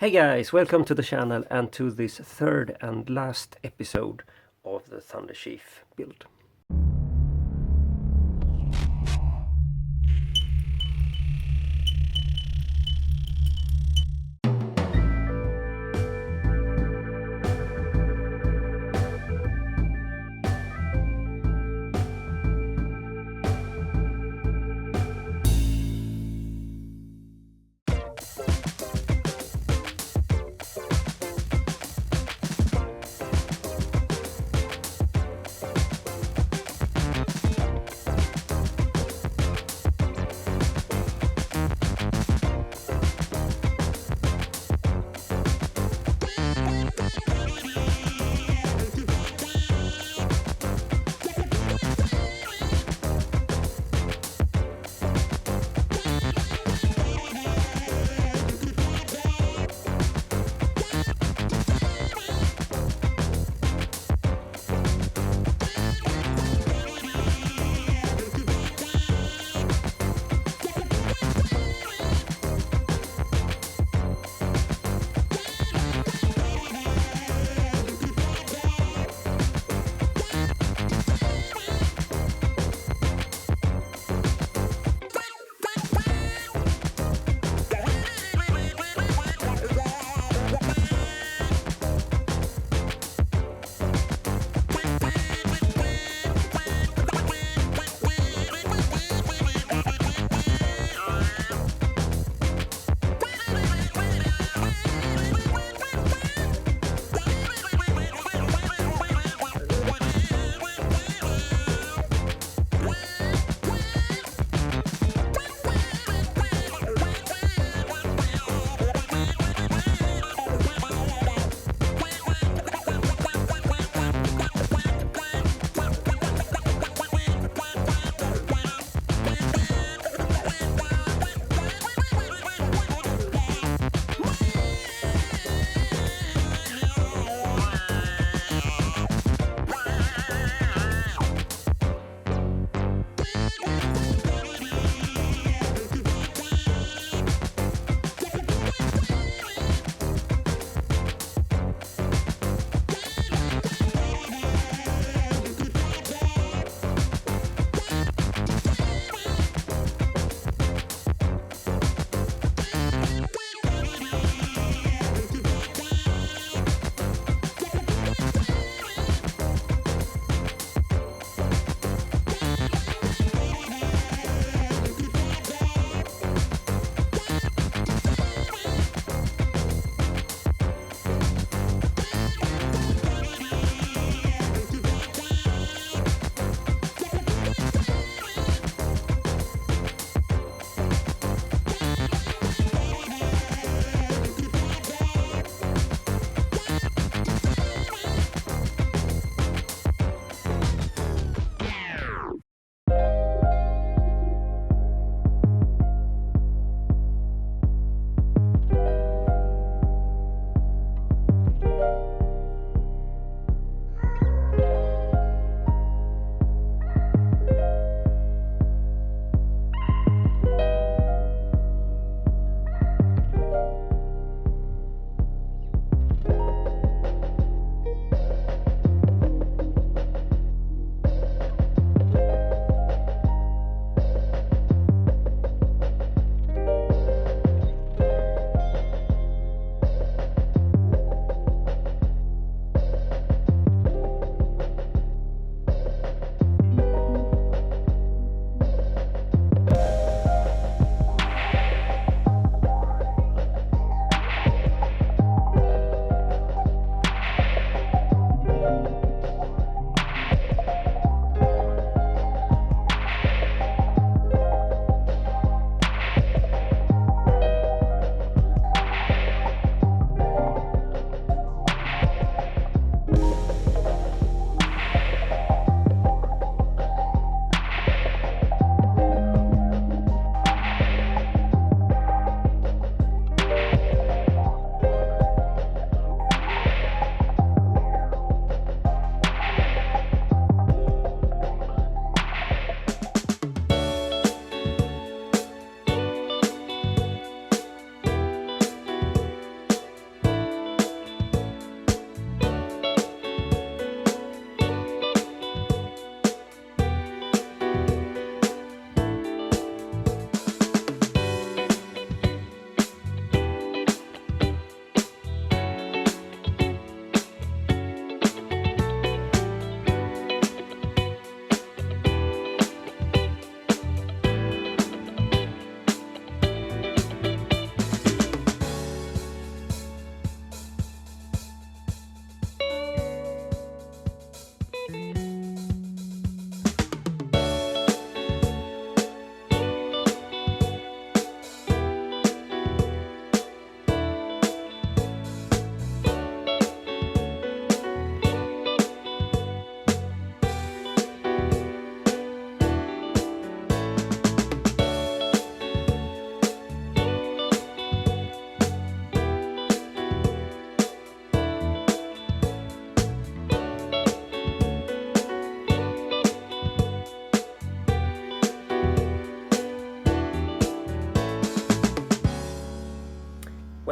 Hey guys, welcome to the channel and to this third and last episode of the Thunder Chief build.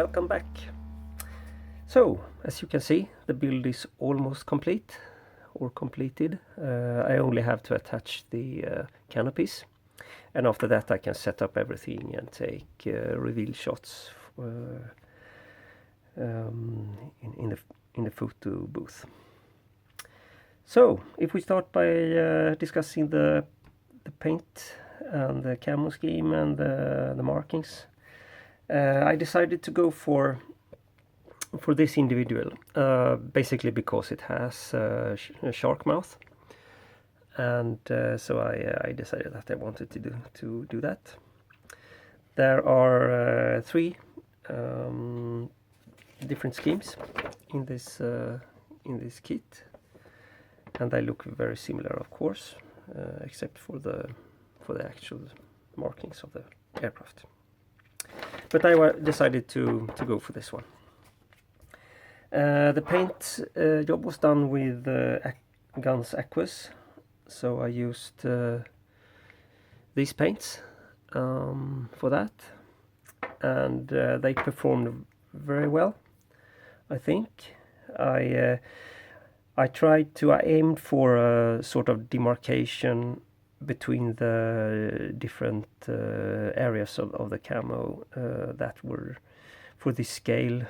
welcome back. So, as you can see, the build is almost complete or completed. I only have to attach the canopies, and after that I can set up everything and take reveal shots in the photo booth. So, if we start by discussing the paint and the camo scheme and the markings, I decided to go for this individual, basically because it has a shark mouth, and so I decided that I wanted to do that. There are 3 different schemes in this kit, and they look very similar, of course, except for the actual markings of the aircraft. But I decided to go for this one. The paint job was done with Guns Aquas, so I used these paints for that, and they performed very well, I think. I aimed for a sort of demarcation between the different areas of the camo that were, for this scale,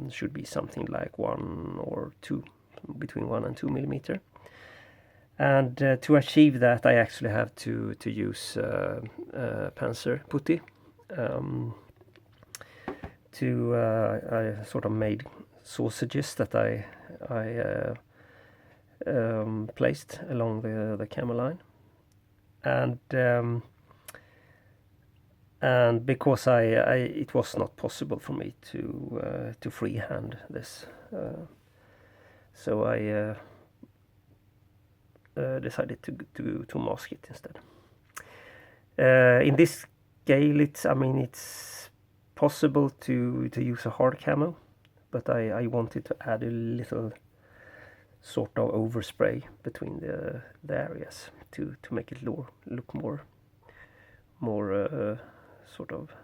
should be something like 1 or 2, between 1 and 2 millimeter. And to achieve that, I actually have to use Panzer putty. I sort of made sausages that I placed along the camo line, and because it was not possible for me to freehand this, so I decided to mask it instead. In this scale, it's possible to use a hard camo, but I wanted to add a little sort of overspray between the areas to make it look more sort of,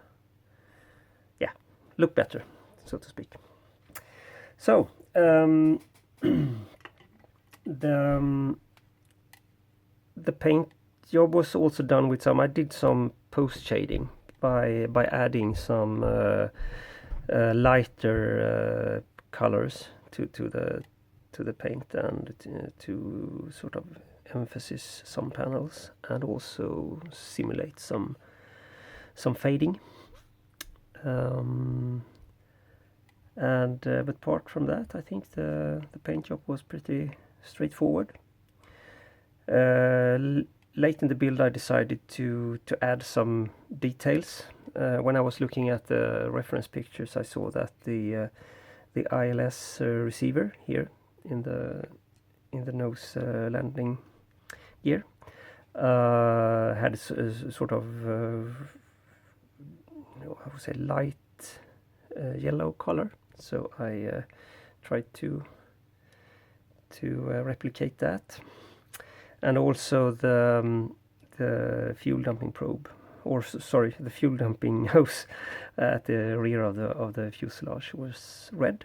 look better, so to speak. So the paint job was also done with I did some post shading by adding some lighter colors to the paint, and to sort of emphasize some panels and also simulate some fading. But apart from that, I think the paint job was pretty straightforward. Late in the build, I decided to add some details. When I was looking at the reference pictures, I saw that the ILS receiver here in the nose landing gear had a sort of I would say light yellow color. So I tried to replicate that, and also the fuel dumping probe, or sorry, the fuel dumping hose at the rear of the fuselage was red,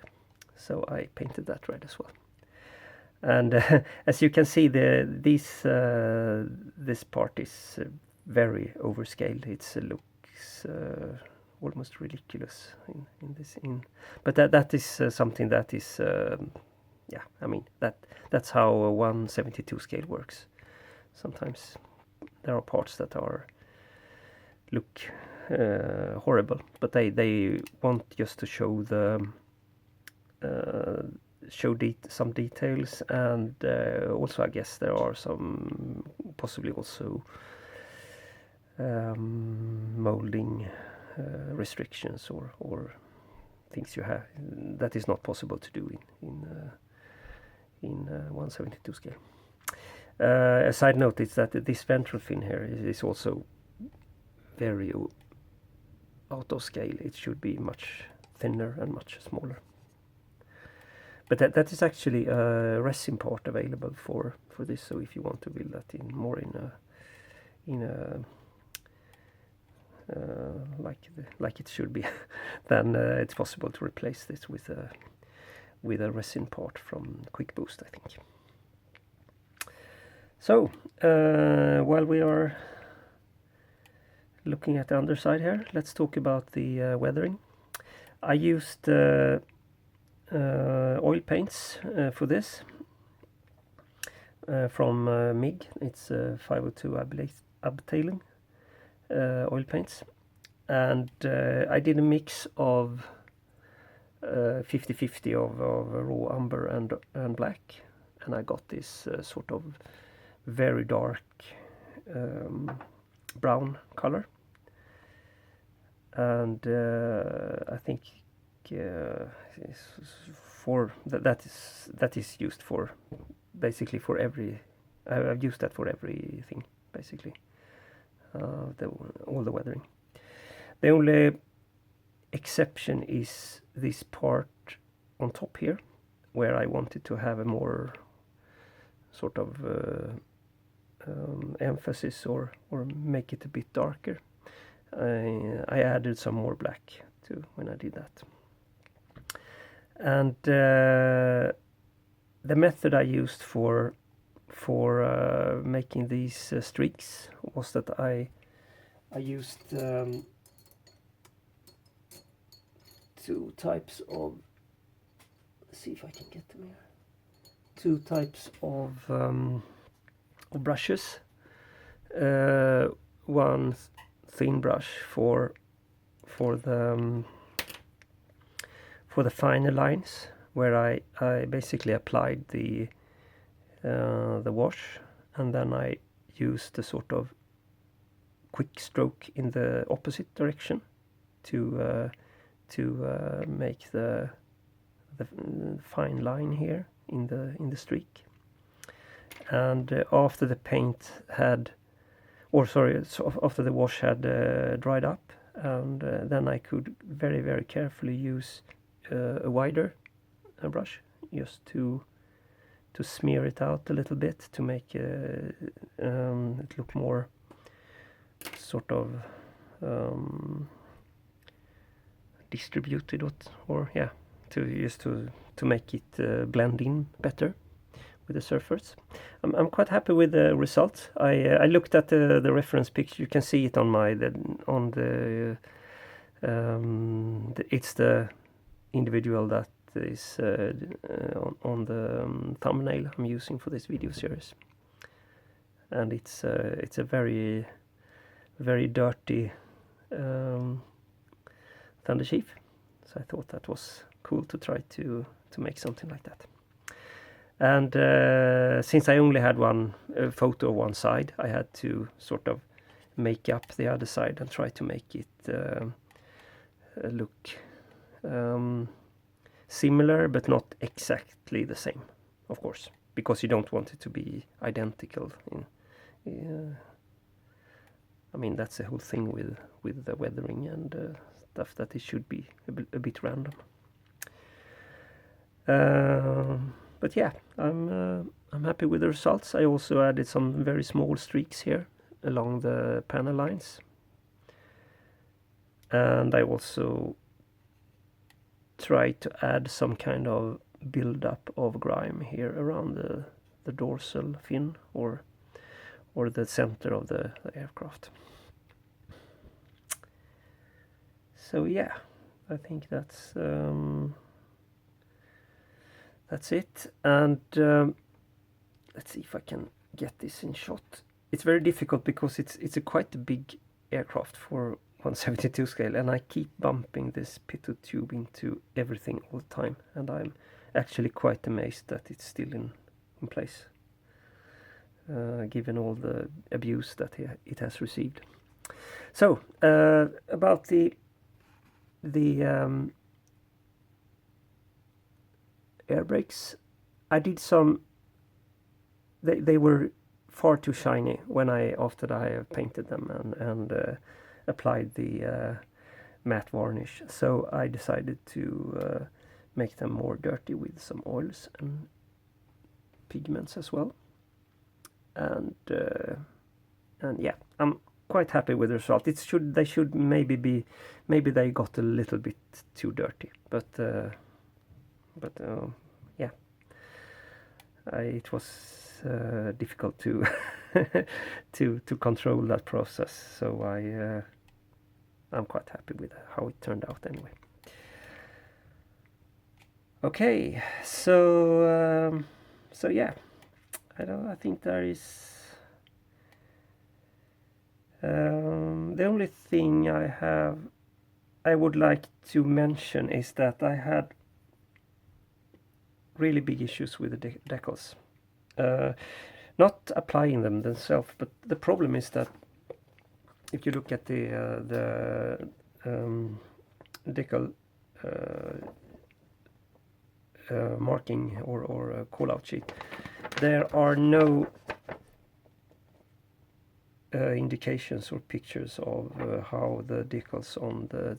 so I painted that red as well. And as you can see, this part is very overscaled. It looks almost ridiculous in this. But that is something that is that's how a 1/72 scale works. Sometimes there are parts that look horrible, but they want just to show some details, and also I guess there are some possibly also molding restrictions or things you have that is not possible to do in 1/72 scale. A side note is that this ventral fin here is also very out of scale. It should be much thinner and much smaller. But that is actually a resin part available for this. So if you want to build that in a like it should be, then it's possible to replace this with a resin part from Quick Boost, I think. So while we are looking at the underside here, let's talk about the weathering. I used oil paints for this from MIG. It's 502 Abtailing oil paints, and I did a mix of 50-50 of raw umber and black, and I got this sort of very dark brown color. And I think for that is used for basically for every. I've used that for everything basically. All the weathering. The only exception is this part on top here, where I wanted to have a more sort of emphasis or make it a bit darker. I added some more black too when I did that. And the method I used for making these streaks was that I used two types of, let's see if I can get them here, two types of brushes. One thin brush for the finer lines, where I basically applied the wash, and then I used a sort of quick stroke in the opposite direction to make the fine line here in the streak. And after the paint had, after the wash had dried up, and then I could very, very carefully use a wider brush just to smear it out a little bit, to make it look more sort of distributed, or yeah, to make it blend in better with the surface. I'm quite happy with the result. I looked at the reference picture. You can see it on it's the individual that is on the thumbnail I'm using for this video series, and it's a very, very dirty Thunder Chief, so I thought that was cool to try to make something like that. And since I only had one photo of one side, I had to sort of make up the other side and try to make it look similar, but not exactly the same, of course, because you don't want it to be identical. I mean, that's the whole thing with the weathering and stuff, that it should be a bit random. But yeah, I'm happy with the results. I also added some very small streaks here along the panel lines, and I also tried to add some kind of build-up of grime here around the dorsal fin or the center of the aircraft. So yeah, I think that's it. And let's see if I can get this in shot. It's very difficult because it's a quite a big aircraft for 1/72 scale, and I keep bumping this pitot tube into everything all the time, and I'm actually quite amazed that it's still in place, given all the abuse that it has received. So about the air brakes, I did some. They were far too shiny after I have painted them and applied the matte varnish. So I decided to make them more dirty with some oils and pigments as well. And yeah, quite happy with the result. They should maybe they got a little bit too dirty, but yeah, it was difficult to to control that process. So I'm quite happy with how it turned out anyway. Okay, so yeah, I think there is. The only thing I would like to mention is that I had really big issues with the decals. Not applying them themselves, but the problem is that if you look at the decal marking or call-out sheet, there are no indications or pictures of how the decals on the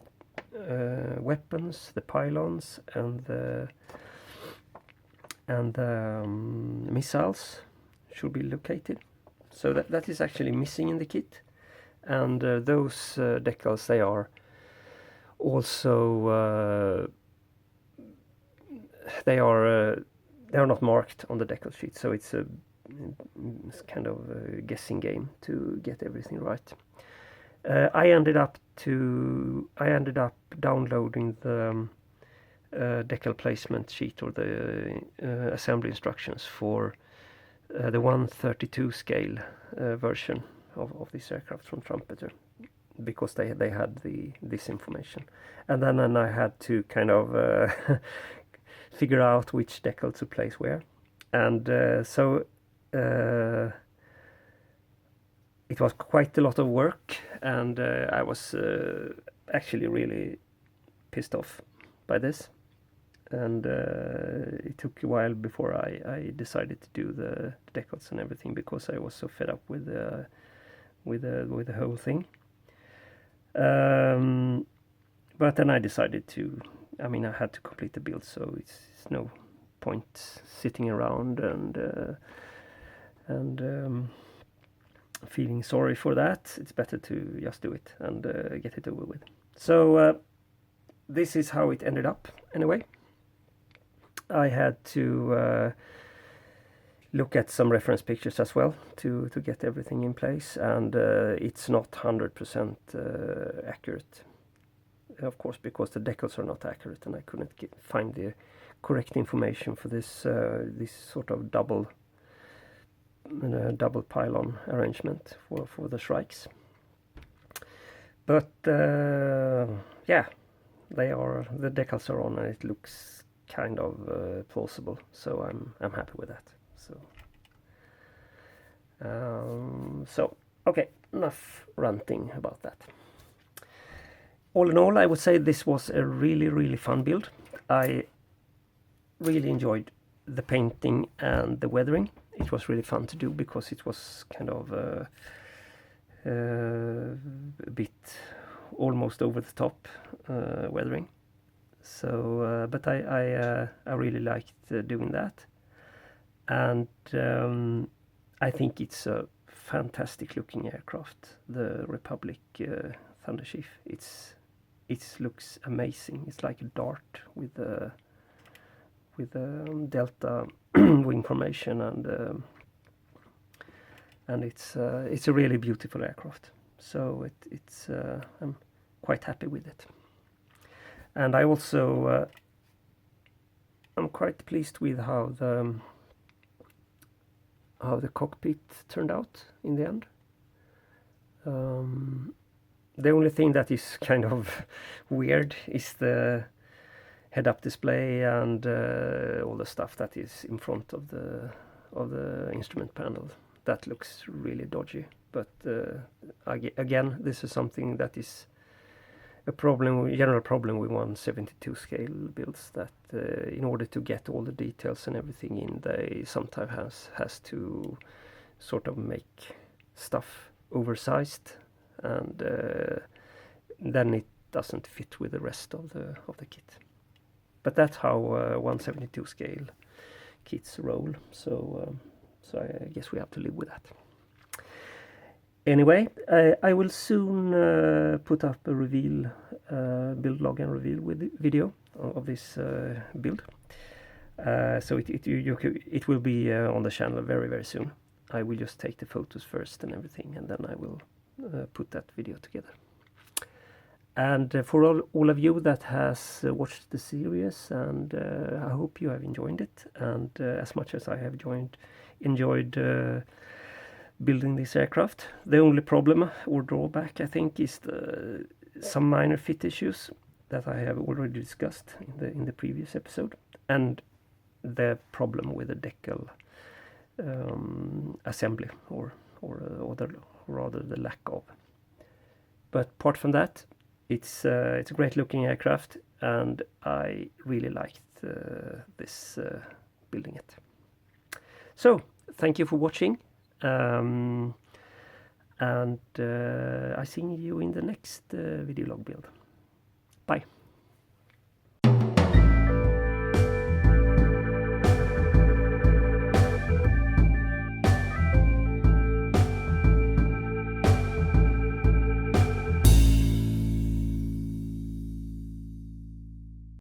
weapons, the pylons, and the missiles should be located. So that is actually missing in the kit, and those decals, they are also they are not marked on the decal sheet, so it's kind of a guessing game to get everything right. I ended up downloading the decal placement sheet or the assembly instructions for the 1/32 scale version of this aircraft from Trumpeter, because they had this information, and then I had to kind of figure out which decal to place where, and so it was quite a lot of work, and I was actually really pissed off by this, and it took a while before I decided to do the decals and everything, because I was so fed up with the whole thing. But then I decided to, I had to complete the build, so it's no point sitting around and feeling sorry for that. It's better to just do it and get it over with. So this is how it ended up anyway. I had to look at some reference pictures as well to get everything in place, and it's not 100% accurate, of course, because the decals are not accurate, and I couldn't find the correct information for this this sort of double pylon arrangement for the Shrikes. But yeah, the decals are on, and it looks kind of plausible, so I'm happy with that. So okay, enough ranting about that. All in all, I would say this was a really fun build. I really enjoyed the painting and the weathering. It was really fun to do, because it was kind of a bit almost over the top weathering. So, but I really liked doing that, and I think it's a fantastic looking aircraft, the Republic Thunderchief. It looks amazing. It's like a dart with a delta wing formation, and it's a really beautiful aircraft. So it's I'm quite happy with it, and I also I'm quite pleased with how the cockpit turned out in the end. The only thing that is kind of weird is the head-up display and all the stuff that is in front of the instrument panel. That looks really dodgy. But again, this is something that is a general problem with 1/72 scale builds, that in order to get all the details and everything in, they sometimes has to sort of make stuff oversized, and then it doesn't fit with the rest of the kit. But that's how 1/72 scale kits roll, so I guess we have to live with that. Anyway, I will soon put up a reveal, build log and reveal video of this build. So it will be on the channel very, very soon. I will just take the photos first and everything, and then I will put that video together. And for all of you that has watched the series, and I hope you have enjoyed it, and as much as I have enjoyed building this aircraft. The only problem or drawback, I think, is some minor fit issues that I have already discussed in the previous episode, and the problem with the Decal assembly, or rather the lack of. But apart from that, it's a great looking aircraft, and I really liked this building it. So thank you for watching, and I see you in the next video log build. Bye.